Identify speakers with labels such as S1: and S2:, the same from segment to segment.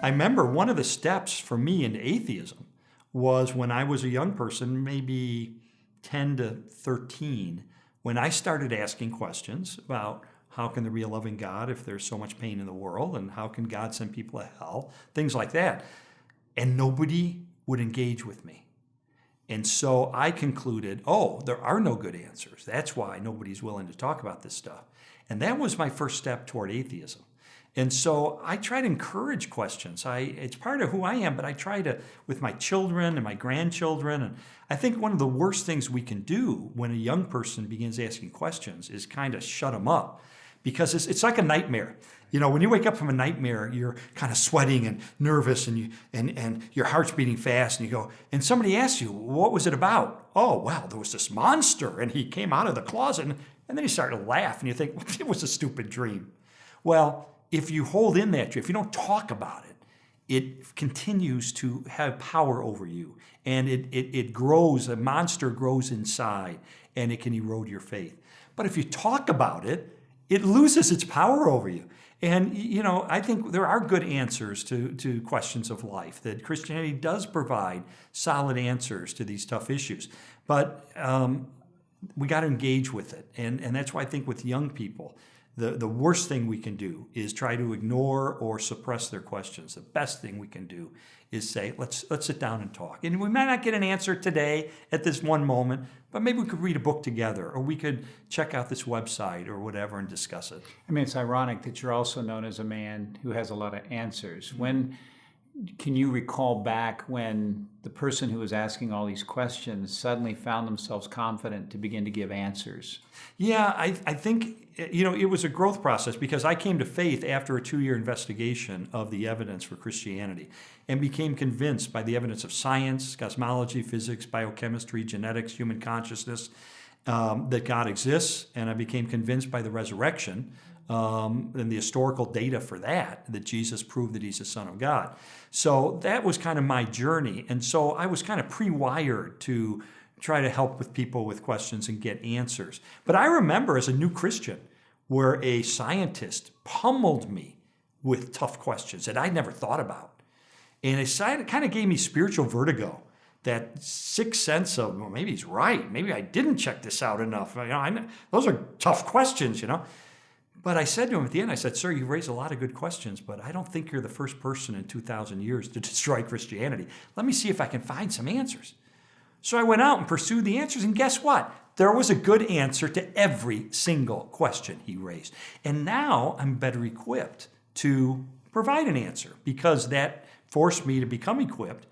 S1: I remember one of the steps for me into atheism was when I was a young person, maybe 10 to 13, when I started asking questions about how can there be a loving God if there's so much pain in the world, and how can God send people to hell, things like that. And nobody would engage with me. And so I concluded, oh, there are no good answers. That's why nobody's willing to talk about this stuff. And that was my first step toward atheism. And so I try to encourage questions. It's part of who I am, but I try to, with my children and my grandchildren. And I think one of the worst things we can do when a young person begins asking questions is kind of shut them up. Because it's like a nightmare. You know, when you wake up from a nightmare, you're kind of sweating and nervous, and your heart's beating fast, and you go, and somebody asks you, what was it about? Oh, well, there was this monster, and he came out of the closet, and then you start to laugh, and you think, well, it was a stupid dream. Well, if you hold in that dream, if you don't talk about it, it continues to have power over you, and it grows, a monster grows inside, and it can erode your faith. But if you talk about it, it loses its power over you. And, you know, I think there are good answers to questions of life, that Christianity does provide solid answers to these tough issues. But we got to engage with it. And that's why I think with young people, the worst thing we can do is try to ignore or suppress their questions. The best thing we can do is say, let's sit down and talk. And we might not get an answer today at this one moment, but maybe we could read a book together, or we could check out this website or whatever and discuss it.
S2: I mean, it's ironic that you're also known as a man who has a lot of answers. When can you recall back when the person who was asking all these questions suddenly found themselves confident to begin to give answers?
S1: Yeah, I think, you know, it was a growth process, because I came to faith after a 2-year investigation of the evidence for Christianity, and became convinced by the evidence of science, cosmology, physics, biochemistry, genetics, human consciousness, that God exists. And I became convinced by the resurrection and the historical data for that Jesus proved that he's the Son of God. So that was kind of my journey. And so I was kind of pre-wired to try to help with people with questions and get answers. But I remember as a new Christian where a scientist pummeled me with tough questions that I'd never thought about. And it kind of gave me spiritual vertigo, that sixth sense of, well, maybe he's right. Maybe I didn't check this out enough. You know, those are tough questions, you know. But I said to him at the end, I said, sir, you raise a lot of good questions, but I don't think you're the first person in 2,000 years to destroy Christianity. Let me see if I can find some answers. So I went out and pursued the answers, and guess what? There was a good answer to every single question he raised. And now I'm better equipped to provide an answer, because that forced me to become equipped.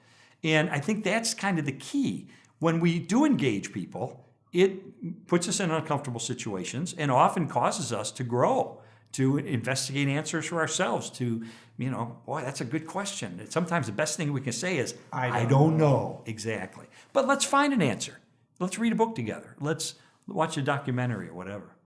S1: And I think that's kind of the key. When we do engage people, it puts us in uncomfortable situations and often causes us to grow, to investigate answers for ourselves, to, you know, boy, that's a good question. And sometimes the best thing we can say is, I don't know. Exactly. But let's find an answer. Let's read a book together. Let's watch a documentary or whatever.